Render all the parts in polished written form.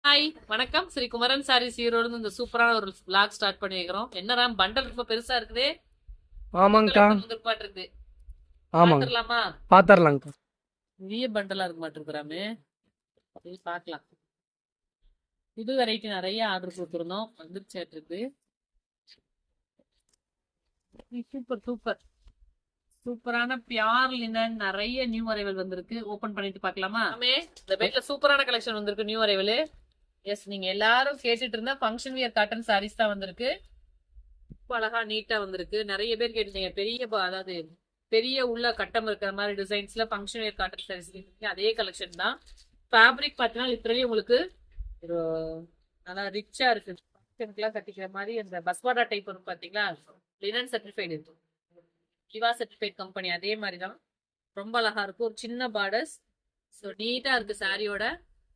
Hi வணக்கம். ஸ்ரீ குமரன் சாரீஸ் ஈரோடு இந்த சூப்பரான ஒரு vlog ஸ்டார்ட் பண்ணி வைக்கிறோம். என்ன ராம் பண்டல் ரொம்ப பெருசா இருக்குது. ஆமாங்கக்கா. முந்திருப்பாட்டு இருக்குது. ஆமாங்க, பாத்துடலாமா? பாத்தரலாங்கக்கா. பெரிய பண்டலா இருக்க மாட்டிருக்கிறாமே. பாக்கலாம். புது வெரைட்டி நிறைய ஆர்டர் கொடுத்துருந்தோம், வந்துருச்சேட்டு இருக்கு. சூப்பர் சூப்பர் சூப்பரான பியார் லினன் நிறைய நியூ அரைவல் வந்திருக்கு. ஓபன் பண்ணிட்டு பாக்கலாமா? இந்த பேட்ல சூப்பரான கலெக்ஷன் வந்திருக்கு, நியூ அரைவல். எஸ், நீங்க எல்லாரும் கேட்டுட்டு இருந்தா ஃபங்க்ஷன் வியர் காட்டன் சாரீஸ் தான் வந்திருக்கு. ரொம்ப அழகா நீட்டா வந்திருக்கு. நிறைய பேர் கேட்டிருந்தீங்க பெரிய அதாவது பெரிய உள்ள கட்டம் இருக்கிற மாதிரி டிசைன்ஸ்ல ஃபங்க்ஷன் வியர் காட்டன் சாரீஸ் இருக்கு. அதே கலெக்ஷன் தான். ஃபேப்ரிக் பார்த்தீங்கன்னா லிட்டரலி உங்களுக்கு ஒரு நல்லா ரிச்சா இருக்கு. ஃபங்க்ஷனுக்குலாம் கட்டிக்கிற மாதிரி அந்த பஸ்வாடா டைப் வரும் பாத்தீங்களா, லினன் சர்டிஃபைடு இருக்கு, சிவா சர்டிஃபைட் கம்பெனி. அதே மாதிரி தான் ரொம்ப அழகா இருக்கும். ஒரு சின்ன பார்டர்ஸ், ஸோ நீட்டா இருக்கு சாரியோட.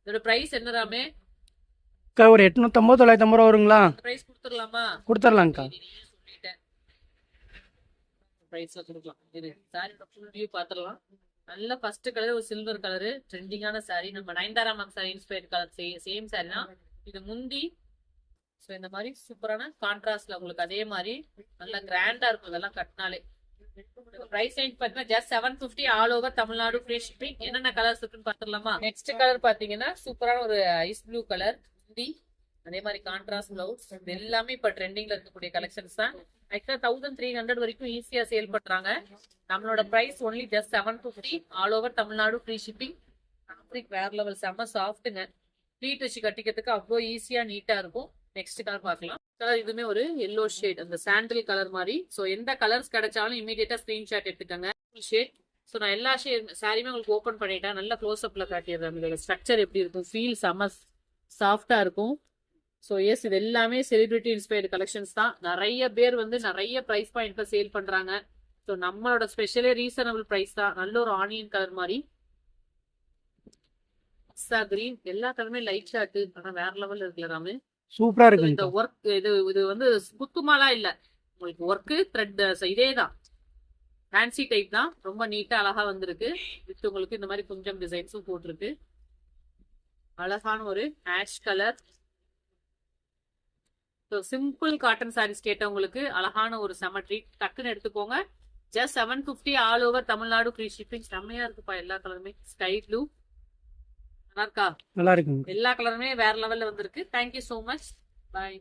இதோட பிரைஸ் என்னராமே? ஒரு 850 950 ரூபா வருங்களா? பிரைஸ் கொடுத்துடலாமா? கொடுத்துடலாங்கக்கா. சொல்லிட்டேன், பிரைஸ்ல கொடுக்கலாம். இது சாரியோட ஃபுல் வியூ பார்த்துடலாம். நல்ல ஃபர்ஸ்ட் கலர் ஒரு சில்வர் கலரு, ட்ரெண்டிங்கான சாரி. நம்ம Nayanthara ma'am sorry inspired colour same sorry தான். இது முந்தி. ஸோ இந்த மாதிரி சூப்பரான கான்ட்ராஸ்ட்ல உங்களுக்கு அதே மாதிரி நல்லா கிராண்டா இருக்கும் இதெல்லாம் கட்டினாலே. பிரைஸ் ரேஞ்ச் பாத்தீங்கன்னா just 750 all over Tamil Nadu, free shipping. என்னென்ன கலர்ஸ் இருக்குன்னு பாத்துடலாமா? நெக்ஸ்ட் கலர் பாத்தீங்கன்னா சூப்பரான ஒரு ஐஸ் ப்ளூ கலர், அதே மாதிரி கான்ட்ராஸ்ட் பிளவுஸ். எல்லாமே இப்ப ட்ரெண்டிங்ல இருக்கக்கூடிய கலெக்ஷன்ஸ் தான். ஆக்சுவலா 1300 வரைக்கும் ஈஸியா சேல் பண்றாங்க. நம்மளோட price only just 750 all over Tamil Nadu, free shipping. Fabric வேற லெவல், செம்ம சாஃப்ட்டுங்க. ப்ளீட் வச்சு கட்டிக்கிறதுக்கு அவ்வளோ ஈஸியா நீட்டா இருக்கும். நெக்ஸ்ட் கலர் பார்க்கலாம். கலர் இதுவுமே ஒரு எல்லோ ஷேட், அந்த சாண்டில் கலர் மாதிரி. ஸோ எந்த கலர்ஸ் கிடைச்சாலும் இமீடியட்டா ஸ்கிரீன்ஷாட் எடுத்துக்கோங்க. ஷேட். ஸோ நான் எல்லா சாரியுமே உங்களுக்கு ஓப்பன் பண்ணிட்டேன். நல்ல க்ளோஸ் அப்ல காட்டிடுறேன். இதோட ஸ்ட்ரக்சர் எப்படி இருக்கும், ஃபீல் செம்ம சாஃப்டா இருக்கும். ஸோ எஸ், இது எல்லாமே செலிபிரிட்டி இன்ஸ்பயர்டு கலெக்ஷன்ஸ் தான். நிறைய பேர் வந்து நிறைய ப்ரைஸ் பாயிண்ட்ல சேல் பண்றாங்க. ஸோ நம்மளோட ஸ்பெஷலே ரீசனபிள் ப்ரைஸ் தான். நல்ல ஒரு ஆனியன் கலர் மாதிரி, கிரீன், எல்லா கலருமே லைட் ஷார்ட். ஆனா வேற லெவல் இருக்குல்ல ராமு, சூப்பரா இருக்கு. இந்த ஒர்க் இது வந்து குத்துமாலாம் இல்ல, உங்களுக்கு ஒர்க்கு த்ரெட் இதே தான், ஃபேன்சி டைப் தான். ரொம்ப நீட்டா அழகா வந்திருக்கு. வித் உங்களுக்கு இந்த மாதிரி கொஞ்சம் டிசைன்ஸும் போட்டிருக்கு. அழகான ஒரு ash colour. So simple cotton sarees கேட்டவங்களுக்கு அழகான ஒரு செமட்ரி டக்குன்னு எடுத்துக்கோங்க. Just 750 all over Tamil Nadu, free shipping. செம்மையா இருக்குப்பா எல்லா கலருமே. ஸ்கை ப்ளூ நல்லா இருக்கா? நல்லா இருக்கு. எல்லா கலருமே வேற லெவல்ல வந்திருக்கு. Thank you so much. பாய்.